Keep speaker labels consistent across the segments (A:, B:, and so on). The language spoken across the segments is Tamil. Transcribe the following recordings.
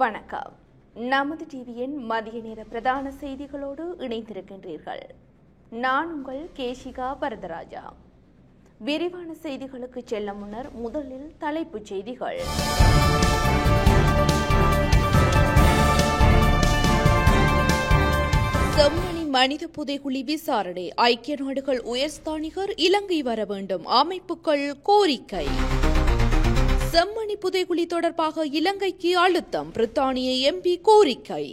A: வணக்கம். நமது டிவியின் மதிய நேர பிரதான செய்திகளோடு இணைந்திருக்கின்றீர்கள். நான் உங்கள் கேஷிகா வரதராஜா. விரிவான செய்திகளுக்கு செல்ல முன்னர் முதலில் தலைப்புச் செய்திகள். செம்மணி மனித புதைகுழி விசாரணை. ஐக்கிய நாடுகள் உயர்ஸ்தானிகர் இலங்கை வர வேண்டும். அமைப்புகள் கோரிக்கை. செம்மணி புதைகுழி தொடர்பாக இலங்கைக்கு அழுத்தம். பிரித்தானிய எம்பி கோரிக்கை.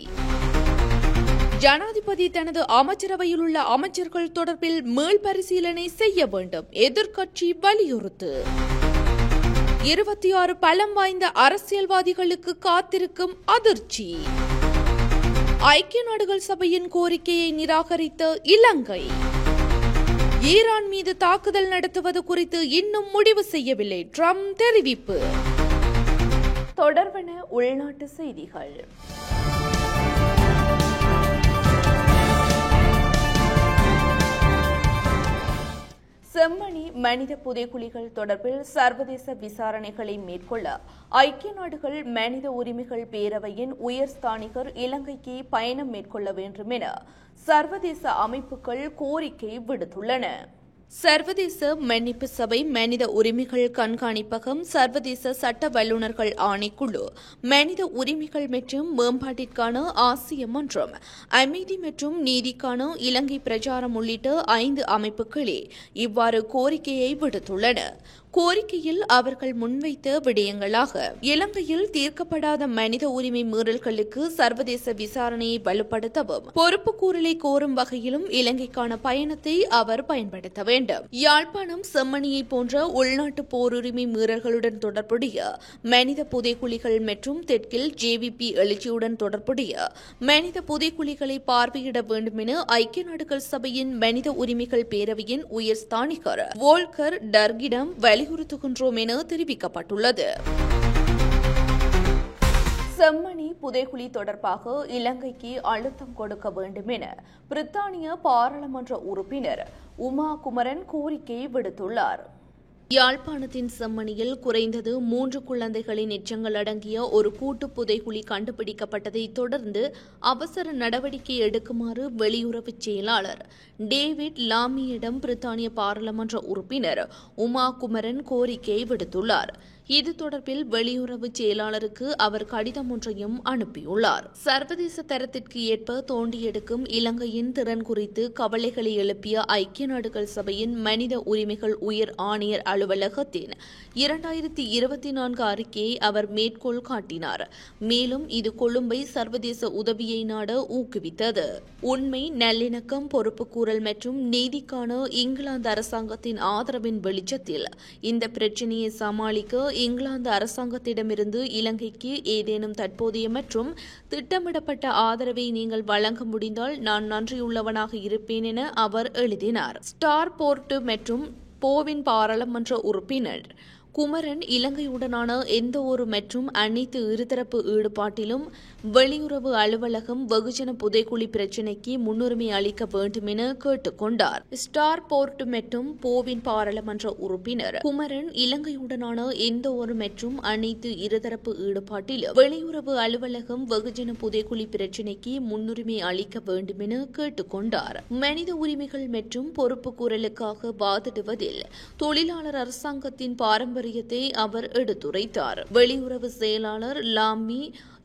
A: ஜனாதிபதி தனது அமைச்சரவையில் உள்ள அமைச்சர்கள் தொடர்பில் மீள்பரிசீலனை செய்ய வேண்டும். எதிர்க்கட்சி வலியுறுத்து. 26 பலம் வாய்ந்த அரசியல்வாதிகளுக்கு காத்திருக்கும் அதிர்ச்சி. ஐக்கிய நாடுகள் சபையின் கோரிக்கையை நிராகரித்த இலங்கை. ஈரான் மீது தாக்குதல் நடத்துவது குறித்து இன்னும் முடிவு செய்யவில்லை. ட்ரம்ப் தெரிவிப்பு. தொடர்பான உள்நாட்டு செய்திகள். செம்மணி மனித புதைகுழிகள் தொடர்பில் சர்வதேச விசாரணைகளை மேற்கொள்ள ஐக்கிய நாடுகள் மனித உரிமைகள் பேரவையின் உயர்ஸ்தானிகர் இலங்கைக்கு பயணம் மேற்கொள்ள வேண்டும் என சர்வதேச அமைப்புகள் கோரிக்கை விடுத்துள்ளன. சர்வதேச மன்னிப்பு சபை, மனித உரிமைகள் கண்காணிப்பகம், சர்வதேச சட்ட வல்லுநர்கள் ஆணைக்குழு, மனித உரிமைகள் மற்றும் மேம்பாட்டிற்கான ஆசிய மன்றம், அமைதி மற்றும் நீதிக்கான இலங்கை பிரச்சாரம் உள்ளிட்ட 5 அமைப்புகளே இவ்வாறு கோரிக்கையை விடுத்துள்ளன. கோரிக்கையில் அவர்கள் முன்வைத்த விடயங்களாக இலங்கையில் தீர்க்கப்படாத மனித உரிமை மீறல்களுக்கு சர்வதேச விசாரணையை வலுப்படுத்தவும், பொறுப்புக்கூறலை கோரும் வகையிலும் இலங்கைக்கான பயணத்தை அவர் பயன்படுத்த வேண்டும். யாழ்ப்பாணம் செம்மணியை போன்ற உள்நாட்டு போருரிமை மீறல்களுடன் தொடர்புடைய மனித புதைகுழிகள் மற்றும் தெற்கில் ஜேவிபி எழுச்சியுடன் தொடர்புடைய மனித புதைகுழிகளை பார்வையிட வேண்டும் என ஐக்கிய நாடுகள் சபையின் மனித உரிமைகள் பேரவையின் உயர்ஸ்தானிகர் வோல்கர் டர்கிடம் வலியுறுத்துகின்றோம் என தெரிவிக்கப்பட்டுள்ளது. செம்மணி புதைகுழி தொடர்பாக இலங்கைக்கு அழுத்தம் கொடுக்க வேண்டும் என பிரித்தானிய பாராளுமன்ற உறுப்பினர் உமா குமரன் கோரிக்கை விடுத்துள்ளார். யாழ்ப்பாணத்தின் செம்மணியில் குறைந்தது 3 குழந்தைகளின் எச்சங்கள் அடங்கிய ஒரு கூட்டு புதைகுழி கண்டுபிடிக்கப்பட்டதை தொடர்ந்து அவசர நடவடிக்கை எடுக்குமாறு வெளியுறவு செயலாளர் டேவிட் லாமியிடம் பிரித்தானிய பாராளுமன்ற உறுப்பினர் உமா குமரன் கோரிக்கை விடுத்துள்ளார். இது தொடர்பில் வெளியுறவு செயலாளருக்கு அவர் கடிதம் ஒன்றையும் அனுப்பியுள்ளார். சர்வதேச தரத்திற்கு ஏற்ப தோண்டி எடுக்கும் இலங்கையின் திறன் குறித்து கவலைகளை எழுப்பிய ஐக்கிய நாடுகள் சபையின் மனித உரிமைகள் உயர் ஆணையர் அலுவலகத்தின் 2024 அறிக்கையை அவர் மேற்கோள் காட்டினார். மேலும் இது கொழும்பை சர்வதேச உதவியை நாட ஊக்குவித்தது. உண்மை, நல்லிணக்கம், பொறுப்புக்கூறல் மற்றும் நீதிக்கான இங்கிலாந்து அரசாங்கத்தின் ஆதரவின் வெளிச்சத்தில் இந்த பிரச்சினையை சமாளிக்க இங்கிலாந்து அரசாங்கத்திடமிருந்து இலங்கைக்கு ஏதேனும் தற்போதைய மற்றும் திட்டமிடப்பட்ட ஆதரவை நீங்கள் வழங்க முடிந்தால் நான் நன்றியுள்ளவனாக இருப்பேன் என அவர் எழுதினார். ஸ்டார் போர்ட் மற்றும் போவின் பாராளுமன்ற உறுப்பினர் குமரன் இலங்கையுடனான எந்தவொரு மற்றும் அனைத்து இருதரப்பு ஈடுபாட்டிலும் வெளியுறவு அலுவலகம் வெகுஜன புதைகுழி பிரச்சினைக்கு முன்னுரிமை அளிக்க வேண்டும் என கேட்டுக் கொண்டார். ஸ்டார் போர்ட் மற்றும் போவின் பாராளுமன்ற உறுப்பினர் குமரன் இலங்கையுடனான எந்தவொரு மற்றும் அனைத்து இருதரப்பு ஈடுபாட்டிலும் வெளியுறவு அலுவலகம் வெகுஜன புதைகுழி பிரச்சினைக்கு முன்னுரிமை அளிக்க வேண்டும் என கேட்டுக் கொண்டார். மனித உரிமைகள் மற்றும் பொறுப்புக்கூறலுக்காக வாதிடுவதில் தொழிலாளர் அரசாங்கத்தின் பாரம்பரிய அவர் எடுத்துரைத்தார். வெளியுறவு செயலாளர் லாமி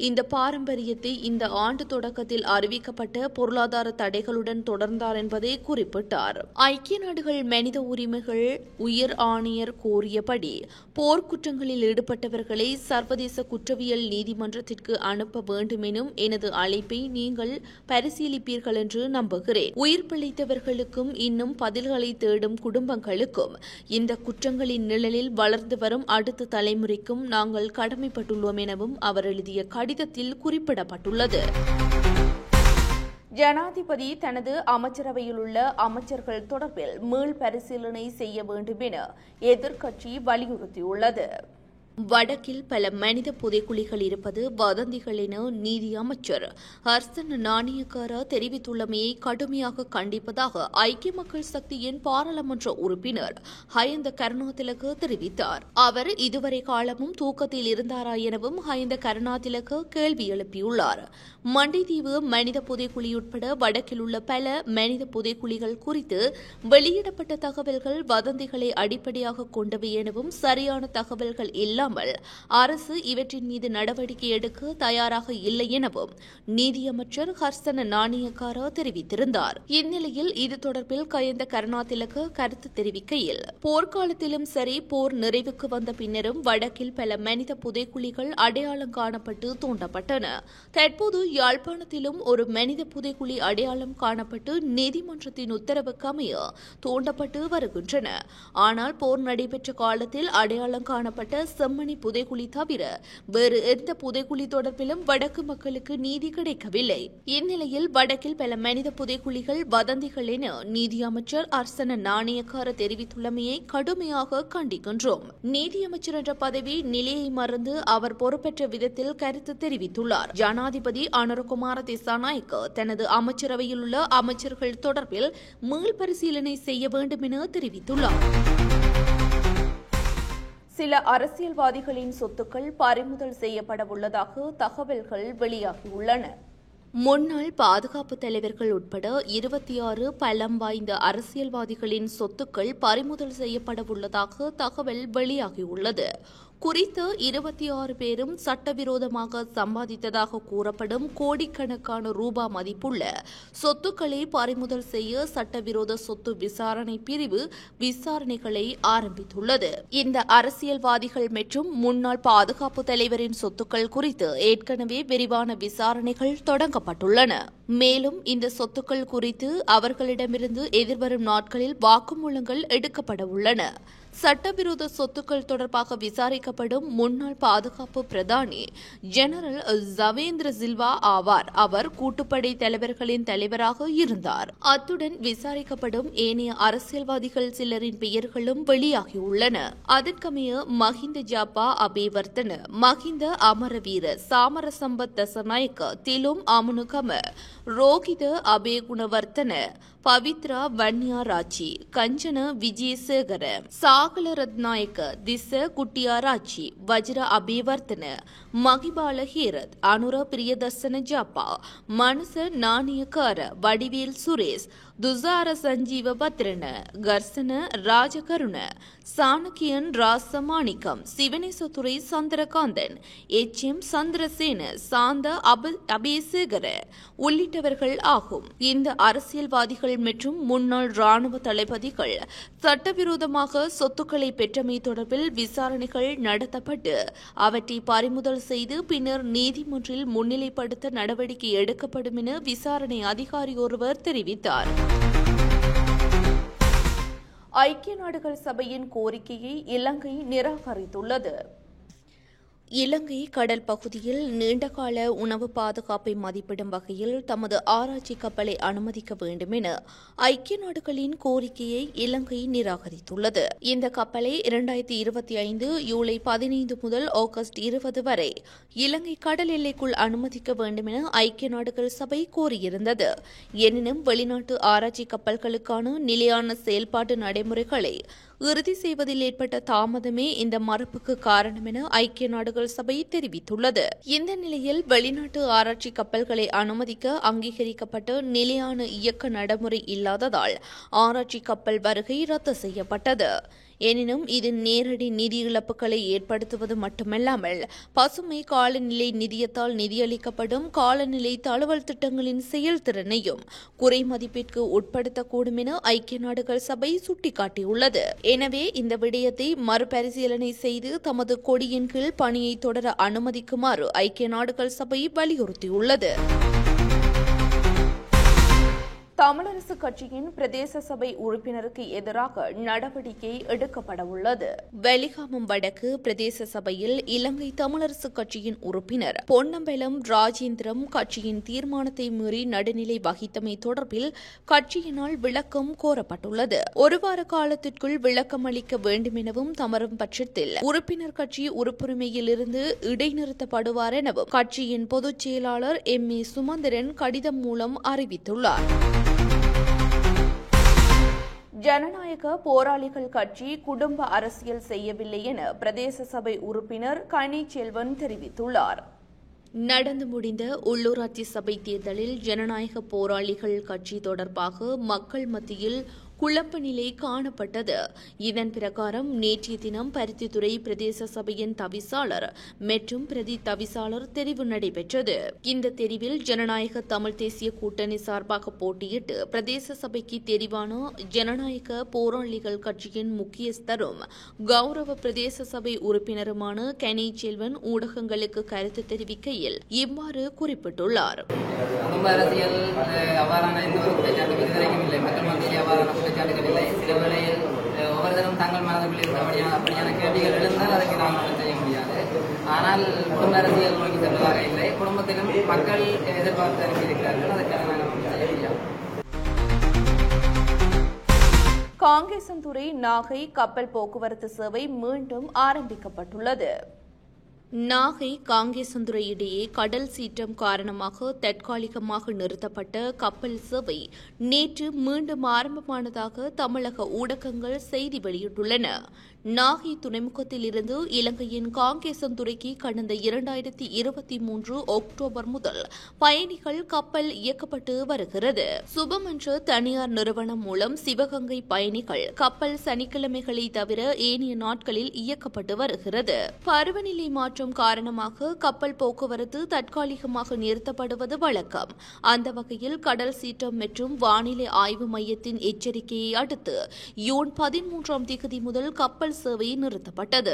A: இந்த பாரம்பரியத்தை இந்த ஆண்டு தொடக்கத்தில் அறிவிக்கப்பட்ட பொருளாதார தடைகளுடன் தொடர்ந்தார் என்பதை குறிப்பிட்டார். ஐக்கிய நாடுகள் மனித உரிமைகள் உயர் ஆணையர் கோரியபடி போர்க்குற்றங்களில் ஈடுபட்டவர்களை சர்வதேச குற்றவியல் நீதிமன்றத்திற்கு அனுப்ப வேண்டும் எனும் எனது அழைப்பை நீங்கள் பரிசீலிப்பீர்கள் என்று நம்புகிறேன். உயிர் பிழைத்தவர்களுக்கும் இன்னும் பதில்களை தேடும் குடும்பங்களுக்கும் இந்த குற்றங்களின் நிழலில் வளர்ந்து வரும் அடுத்த தலைமுறைக்கும் நாங்கள் கடமைப்பட்டுள்ளோம் எனவும் அவர் எழுதிய கடிதத்தில் குறிப்பிடப்பட்டுள்ளது. ஜனாதிபதி தனது அமைச்சரவையில் உள்ள அமைச்சர்கள் தொடர்பில் மீள் பரிசீலனை செய்ய வேண்டும் என எதிர்க்கட்சி வலியுறுத்தியுள்ளது. வடக்கில் பல மனித புதைக்குழிகள் இருப்பது வதந்திகள் என நீதி அமைச்சர் ஹர்சன் நாணயக்கார தெரிவித்துள்ளமையை கடுமையாக கண்டிப்பதாக ஐக்கிய மக்கள் சக்தியின் பாராளுமன்ற உறுப்பினர் ஹயந்த கருணாதிலக தெரிவித்தார். அவர் இதுவரை காலமும் தூக்கத்தில் இருந்தாரா எனவும் ஹயந்த கருணாதிலக கேள்வி எழுப்பியுள்ளார். மண்டைதீவு மனித புதைக்குழி உட்பட வடக்கில் உள்ள பல மனித புதைக்குழிகள் குறித்து வெளியிடப்பட்ட தகவல்கள் வதந்திகளை அடிப்படையாக கொண்டவை எனவும் சரியான தகவல்கள் இல்லாமல் அரசு இவற்றின் மீது நடவடிக்கை எடுக்க தயாராக இல்லை எனவும் நீதியமைச்சர் ஹர்சன நாணயக்கார தெரிவித்திருந்தார். இந்நிலையில் இது தொடர்பில் கயந்த கருணாதிலக கருத்து தெரிவிக்கையில், போர்க்காலத்திலும் சரி போர் நிறைவுக்கு வந்த பின்னரும் வடக்கில் பல மனித புதைக்குழிகள் அடையாளம் காணப்பட்டு தோண்டப்பட்டன. தற்போது யாழ்ப்பாணத்திலும் ஒரு மனித புதைக்குழி அடையாளம் காணப்பட்டு நீதிமன்றத்தின் உத்தரவுக்கு அமைய தோண்டப்பட்டு வருகின்றன. ஆனால் போர் நடைபெற்ற காலத்தில் அடையாளம் காணப்பட்ட செம்மணி புதைக்குழி தவிர வேறு எந்த புதைக்குழி தொடர்பிலும் வடக்கு மக்களுக்கு நீதி கிடைக்கவில்லை. இந்நிலையில் வடக்கில் பல மனித புதைக்குழிகள் வதந்திகள் என நீதியமைச்சர் அர்சன நாணயக்கார தெரிவித்துள்ளமையை கடுமையாக கண்டிக்கின்றோம். நீதியமைச்சர் என்ற பதவி நிலையை மறந்து அவர் பொறுப்பேற்ற விதத்தில் கருத்து தெரிவித்துள்ளார். ஜனாதிபதி அனுரகுமார திசாநாயக்க தனது அமைச்சரவையில் உள்ள அமைச்சர்கள் தொடர்பில் மீள்பரிசீலனை செய்ய வேண்டும் என தெரிவித்துள்ளார். சில அரசியல்வாதிகளின் சொத்துக்கள் பறிமுதல் செய்யப்படவுள்ளதாக தகவல்கள் வெளியாகியுள்ளன. முன்னாள் பாதுகாப்பு தலைவர்கள் உட்பட 26 பலம் வாய்ந்த அரசியல்வாதிகளின் சொத்துக்கள் பறிமுதல் செய்யப்படவுள்ளதாக தகவல் வெளியாகியுள்ளது. குறித்த 26 பேரும் சட்டவிரோதமாக சம்பாதித்ததாக கூறப்படும் கோடிக்கணக்கான ரூபாய் மதிப்புள்ள சொத்துக்களை பறிமுதல் செய்ய சட்டவிரோத சொத்து விசாரணை பிரிவு விசாரணைகளை ஆரம்பித்துள்ளது. இந்த அரசியல்வாதிகள் மற்றும் முன்னாள் பாதுகாப்பு தலைவரின் சொத்துக்கள் குறித்து ஏற்கனவே விரிவான விசாரணைகள் தொடங்கப்பட்டுள்ளன. மேலும் இந்த சொத்துக்கள் குறித்து அவர்களிடமிருந்து எதிர்வரும் நாட்களில் வாக்குமூலங்கள் எடுக்கப்பட உள்ளன. சட்டவிரோத சொத்துக்கள் தொடர்பாக விசாரிக்கப்படும் முன்னாள் பாதுகாப்பு பிரதானி ஜெனரல் ஜவேந்திர சில்வா ஆவார். அவர் கூட்டுப்படை தலைவர்களின் தலைவராக இருந்தார். அத்துடன் விசாரிக்கப்படும் ஏனைய அரசியல்வாதிகள் சிலரின் பெயர்களும் வெளியாகியுள்ளன. அதற்கமைய மஹிந்த ஜாப்பா அபேவர்த்தன, மஹிந்த அமரவீர, சாமரசம்பத் தசநாயக்க, திலும் அமுனுகம, ரோகித அபேகுணவர்த்தன, பவித்ரா வன்னியாராச்சி, கஞ்சன விஜயசேகர, சாகல ரத்நாயக்க, திச குட்டியாராச்சி, வஜ்ர அபேவர்த்தன, மகிபால ஹீரத், அனுர பிரியதர்சன ஜாப்பா, மனுச நாணயக்கார, வடிவேல் சுரேஷ், துசார சஞ்சீவ பத்ரன, கர்சன ராஜகருண, சாணக்கியன் ராசமாணிக்கம், சிவனேசதுரை சந்திரகாந்தன், எம் சந்திரசேன, சாந்த அபேசேகர உள்ளிட்டவர்கள் ஆகும். இந்த அரசியல்வாதிகள் மற்றும் முன்னாள் ராணுவ தளபதிகள் சட்டவிரோதமாக சொத்துக்களை பெற்றமை தொடர்பில் விசாரணைகள் நடத்தப்பட்டு அவற்றை பறிமுதல் செய்து பின்னர் நீதிமன்றில் முன்னிலைப்படுத்த நடவடிக்கை எடுக்கப்படும் என விசாரணை அதிகாரி ஒருவர் தெரிவித்தார். ஐக்கிய நாடுகள் சபையின் கோரிக்கையை இலங்கை நிராகரித்துள்ளது. இலங்கை கடல் பகுதியில் நீண்டகால உணவு பாதுகாப்பை மதிப்பிடும் வகையில் தமது ஆராய்ச்சி கப்பலை அனுமதிக்க வேண்டும் என ஐக்கிய நாடுகளின் கோரிக்கையை இலங்கை நிராகரித்துள்ளது. இந்த கப்பலை 2025 ஜூலை 15 முதல் ஆகஸ்ட் 20 வரை இலங்கை கடல் எல்லைக்குள் அனுமதிக்க வேண்டும் என ஐக்கிய நாடுகள் சபை கோரியிருந்தது. எனினும் வெளிநாட்டு ஆராய்ச்சி கப்பல்களுக்கான நிலையான செயல்பாட்டு நடைமுறைகளை இறுதி செய்வதில் ஏற்பட்ட தாமதமே இந்த மறுப்புக்கு காரணம் என ஐக்கிய நாடுகள் சபை தெரிவித்துள்ளது. இந்த நிலையில் வெளிநாட்டு ஆராய்ச்சி கப்பல்களை அனுமதிக்க அங்கீகரிக்கப்பட்ட நிலையான இயக்க நடைமுறை இல்லாததால் ஆராய்ச்சி கப்பல் வருகை ரத்து செய்யப்பட்டது. எனினும் இது நேரடி நிதி இழப்புகளை ஏற்படுத்துவது மட்டுமல்லாமல் பசுமை காலநிலை நிதியத்தால் நிதியளிக்கப்படும் காலநிலை தழுவல் திட்டங்களின் செயல்திறனையும் குறைமதிப்பிற்கு உட்படுத்தக்கூடும் என ஐக்கிய நாடுகள் சபை சுட்டிக்காட்டியுள்ளது. எனவே இந்த விடயத்தை மறுபரிசீலனை செய்து தமது கொடியின் கீழ் பணியை தொடர அனுமதிக்குமாறு ஐக்கிய நாடுகள் சபை வலியுறுத்தியுள்ளது. தமிழரசு கட்சியின் பிரதேச சபை உறுப்பினருக்கு எதிராக நடவடிக்கை எடுக்கப்பட உள்ளது. வெலிகாமம் வடக்கு பிரதேச சபையில் இலங்கை தமிழரசு கட்சியின் உறுப்பினர் பொன்னம்பலம் ராஜேந்திரம் கட்சியின் தீர்மானத்தை மீறி நடுநிலை வகித்தமை தொடர்பில் கட்சியினால் விளக்கம் கோரப்பட்டுள்ளது. ஒரு வார காலத்திற்குள் விளக்கம் அளிக்க வேண்டும் எனவும், தமரும் பட்சத்தில் உறுப்பினர் கட்சி உறுப்புரிமையிலிருந்து இடைநிறுத்தப்படுவார் எனவும் கட்சியின் பொதுச் செயலாளர் M.A. சுமந்திரன் கடிதம் மூலம் அறிவித்துள்ளார். ஜனநாயக போராளிகள் கட்சி குடும்ப அரசியல் செய்யவில்லை என பிரதேச சபை உறுப்பினர் கனிச்செல்வன் தெரிவித்துள்ளார். நடந்து முடிந்த உள்ளூராட்சி சபை தேர்தலில் ஜனநாயக போராளிகள் கட்சி தொடர்பாக மக்கள் மத்தியில் குழப்ப நிலை காணப்பட்டது. இதன் பிரகாரம் நேற்றைய தினம் பருத்தித்துறை பிரதேச சபையின் தவிசாளர் மற்றும் பிரதி தவிசாளர் தெரிவு நடைபெற்றது. இந்த தெரிவில் ஜனநாயக தமிழ் தேசிய கூட்டணி சார்பாக போட்டியிட்டு பிரதேச சபைக்கு தெரிவான ஜனநாயக போராளிகள் கட்சியின் முக்கியஸ்தரும் கௌரவ பிரதேச சபை உறுப்பினருமான கனிச்செல்வன் ஊடகங்களுக்கு கருத்து தெரிவிக்கையில் இவ்வாறு குறிப்பிட்டுள்ளார்.
B: குற்றச்சாட்டுகள் இல்லை. சில வேளையில் ஒவ்வொருத்தரும் தங்கள் மனதில் அப்படியான கேள்விகள் எழுந்தால் அதற்கு நாம் செய்ய முடியாது. ஆனால் குடும்ப அரசியல் நோக்கி செல்வதாக இல்லை. குடும்பத்திலும் மக்கள் எதிர்பார்த்து அனுப்பியிருக்கிறார்கள். அதற்காக நாம் செய்ய முடியாது.
A: காங்கேசன்துறை நாகை கப்பல் போக்குவரத்து சேவை மீண்டும் ஆரம்பிக்கப்பட்டுள்ளது. நாகை காங்கேசன்துறை இடையே கடல் சீற்றம் காரணமாக தற்காலிகமாக நிறுத்தப்பட்ட கப்பல் சேவை நேற்று மீண்டும் ஆரம்பமானதாக தமிழக ஊடகங்கள் செய்தி வெளியிட்டுள்ளன. நாகை துறைமுகத்தில் இருந்து இலங்கையின் காங்கேசன்துறைக்கு கடந்த 2023 அக்டோபர் முதல் பயணிகள் கப்பல் இயக்கப்பட்டு வருகிறது. சுபம் என்ற தனியார் நிறுவனம் மூலம் சிவகங்கை பயணிகள் கப்பல் சனிக்கிழமைகளை தவிர ஏனைய நாட்களில் இயக்கப்பட்டு வருகிறது. பருவநிலை மாற்றம் காரணமாக கப்பல் போக்குவரத்து தற்காலிகமாக நிறுத்தப்படுவது வழக்கம். அந்த வகையில் கடல் சீற்றம் மற்றும் வானிலை ஆய்வு மையத்தின் எச்சரிக்கையை அடுத்து ஜூன் 13 முதல் கப்பல் சேவை நிறுத்தப்பட்டது.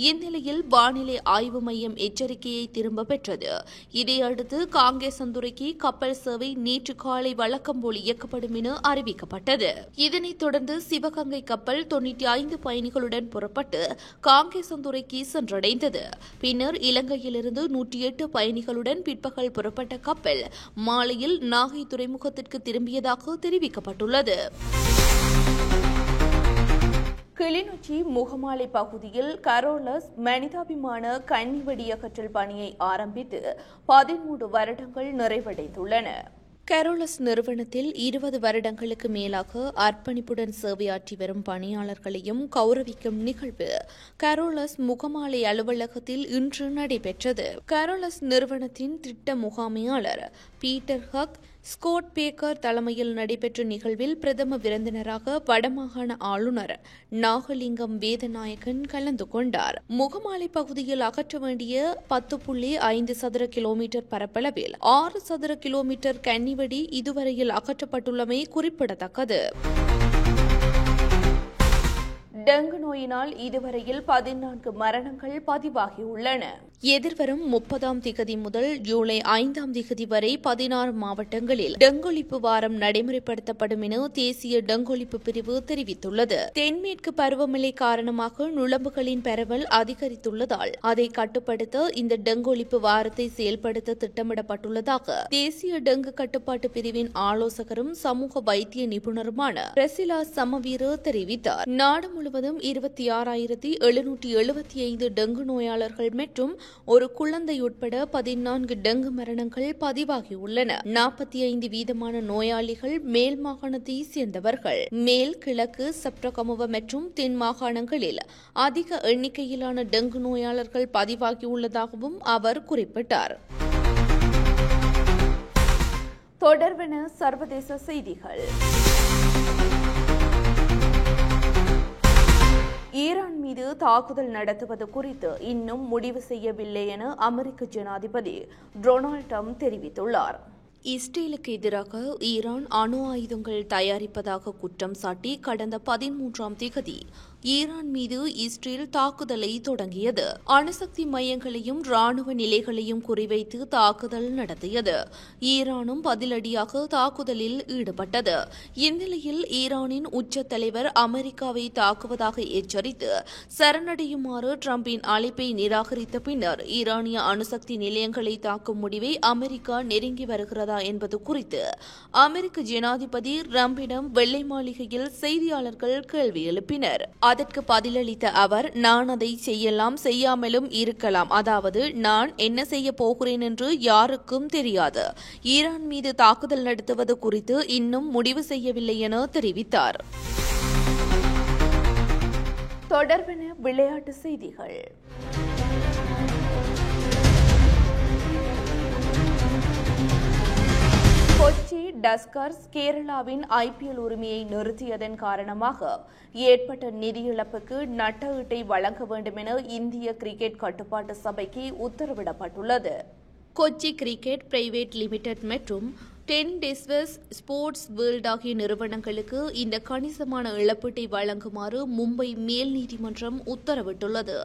A: இந்நிலையில் வானிலை ஆய்வு மையம் எச்சரிக்கையை திரும்ப பெற்றது. இதையடுத்து காங்கேசன்துறைக்கு கப்பல் சேவை நேற்று காலை வழக்கம் போல் இயக்கப்படும் என அறிவிக்கப்பட்டது. இதனைத் தொடர்ந்து சிவகங்கை கப்பல் 95 பயணிகளுடன் புறப்பட்டு காங்கேசன்துறைக்கு சென்றடைந்தது. பின்னர் இலங்கையிலிருந்து 108 பயணிகளுடன் பிற்பகல் புறப்பட்ட கப்பல் மாலையில் நாகை துறைமுகத்திற்கு திரும்பியதாக தெரிவிக்கப்பட்டுள்ளது. கிளிநொச்சி முகமாலை பகுதியில் கரோலஸ் மனிதாபிமான கன்னிவெடி அகற்றல் பணியை ஆரம்பித்து 13 வருடங்கள் நிறைவடைந்துள்ளன. கரோலஸ் நிறுவனத்தில் 20 வருடங்களுக்கு மேலாக அர்ப்பணிப்புடன் சேவையாற்றி வரும் பணியாளர்களையும் கௌரவிக்கும் நிகழ்வு கரோலஸ் முகமாலை அலுவலகத்தில் இன்று நடைபெற்றது. கரோலஸ் நிறுவனத்தின் திட்ட முகாமையாளர் பீட்டர் ஹக் ஸ்கோட் பேக்கர் தலைமையில் நடைபெற்ற நிகழ்வில் பிரதம விருந்தினராக வடமாகாண ஆளுநர் நாகலிங்கம் வேதநாயகன் கலந்து கொண்டார். முகமாலை பகுதியில் அகற்ற வேண்டிய 10.5 சதுர கிலோமீட்டர் பரப்பளவில் 6 சதுர கிலோமீட்டர் கன்னிவெடி இதுவரையில் அகற்றப்பட்டுள்ளமை குறிப்பிடத்தக்கது. டெங்கு நோயினால் இதுவரையில் 14 மரணங்கள் பதிவாகியுள்ளன. எதிர்வரும் 30 முதல் ஜூலை 5 வரை 16 மாவட்டங்களில் டெங்கு ஒழிப்பு வாரம் நடைமுறைப்படுத்தப்படும் என தேசிய டெங்கு ஒழிப்பு பிரிவு தெரிவித்துள்ளது. தென்மேற்கு பருவமழை காரணமாக நுளம்புகளின் பரவல் அதிகரித்துள்ளதால் அதை கட்டுப்படுத்த இந்த டெங்கு ஒழிப்பு வாரத்தை செயல்படுத்த திட்டமிடப்பட்டுள்ளதாக தேசிய டெங்கு கட்டுப்பாட்டு பிரிவின் ஆலோசகரும் சமூக வைத்திய நிபுணருமான பிரசிலா சமவீர தெரிவித்தார். நாடு முழுவதும் 26,775 டெங்கு நோயாளர்கள் மற்றும் ஒரு குழந்தை உட்பட 14 டெங்கு மரணங்கள் பதிவாகியுள்ளன. 45% நோயாளிகள் மேல் மாகாணத்தை சேர்ந்தவர்கள். மேல், கிழக்கு, சப்ரகமுவ மற்றும் தென் மாகாணங்களில் அதிக எண்ணிக்கையிலான டெங்கு நோயாளர்கள் பதிவாகியுள்ளதாகவும் அவர் குறிப்பிட்டார். தொடர்பென சர்வதேச செய்திகள். ஈரான் மீது தாக்குதல் நடத்துவது குறித்து இன்னும் முடிவு செய்யவில்லை என அமெரிக்க ஜனாதிபதி டொனால்ட் ட்ரம்ப் தெரிவித்துள்ளார். இஸ்ரேலுக்கு எதிராக ஈரான் அணு ஆயுதங்கள் தயாரிப்பதாக குற்றம் சாட்டி கடந்த 13 ஈரான் மீது இஸ்ரேல் தாக்குதலை தொடங்கியது. அணுசக்தி மையங்களையும் ராணுவ நிலைகளையும் குறிவைத்து தாக்குதல் நடத்தியது. ஈரானும் பதிலடியாக தாக்குதலில் ஈடுபட்டது. இந்நிலையில் ஈரானின் உச்ச தலைவர் அமெரிக்காவை தாக்குவதாக எச்சரித்து சரணடையுமாறு டிரம்பின் அழைப்பை நிராகரித்த பின்னர் ஈரானிய அணுசக்தி நிலையங்களை தாக்கும் முடிவை அமெரிக்கா நெருங்கி வருகிறதா என்பது குறித்து அமெரிக்க ஜனாதிபதி டிரம்பிடம் வெள்ளை மாளிகையில் செய்தியாளர்கள் கேள்வி எழுப்பினர். அதற்கு பதிலளித்த அவர், நான் அதை செய்யலாம், செய்யாமலும் இருக்கலாம். அதாவது நான் என்ன செய்ய போகிறேன் என்று யாருக்கும் தெரியாது. ஈரான் மீது தாக்குதல் நடத்துவது குறித்து இன்னும் முடிவு செய்யவில்லை என தெரிவித்தார். தொடர்பென விளையாட்டு செய்திகள். கொச்சி டஸ்கர்ஸ் கேரளாவின் IPL உரிமையை நிறுத்தியதன் காரணமாக ஏற்பட்ட நிதி இழப்புக்கு நட்ட ஈட்டை வழங்க வேண்டும் என இந்திய கிரிக்கெட் கட்டுப்பாட்டு சபைக்கு உத்தரவிடப்பட்டுள்ளது. கொச்சி கிரிக்கெட் பிரைவேட் லிமிடெட் மற்றும் 10 டெஸ்வஸ் ஸ்போர்ட்ஸ் வேர்ல்ட் ஆகிய நிறுவனங்களுக்கு இந்த கணிசமான இழப்பீட்டை வழங்குமாறு மும்பை மேல் நீதிமன்றம் உத்தரவிட்டுள்ளது.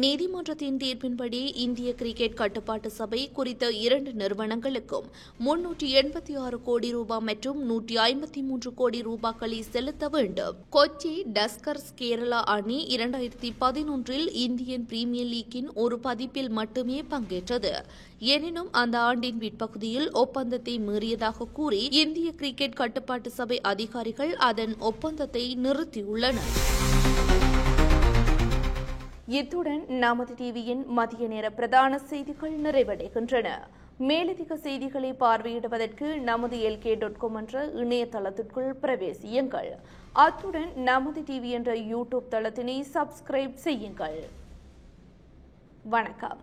A: நீதிமன்றத்தின் தீர்ப்பின்படி இந்திய கிரிக்கெட் கட்டுப்பாட்டு சபை குறித்த 2 நிறுவனங்களுக்கும் 386 கோடி ரூபாய் மற்றும் 153 கோடி ரூபாய்களை செலுத்த வேண்டும். கொச்சி டஸ்கர்ஸ் கேரளா அணி 2011 இந்தியன் பிரீமியர் லீக்கின் ஒரு பதிப்பில் மட்டுமே பங்கேற்றது. எனினும் அந்த ஆண்டின் பிற்பகுதியில் ஒப்பந்தத்தை மீறியதாக கூறி இந்திய கிரிக்கெட் கட்டுப்பாட்டு சபை அதிகாரிகள் அதன் ஒப்பந்தத்தை நிறுத்தியுள்ளனர். இத்துடன் நமது டிவியின் மதிய நேர பிரதான செய்திகள் நிறைவடைகின்றன. மேலதிக செய்திகளை பார்வையிடுவதற்கு நமது LK.com என்ற இணையதளத்திற்குள் பிரவேசியுங்கள். அத்துடன் நமது டிவி என்ற யூடியூப் தளத்தினை சப்ஸ்கிரைப் செய்யுங்கள். வணக்கம்.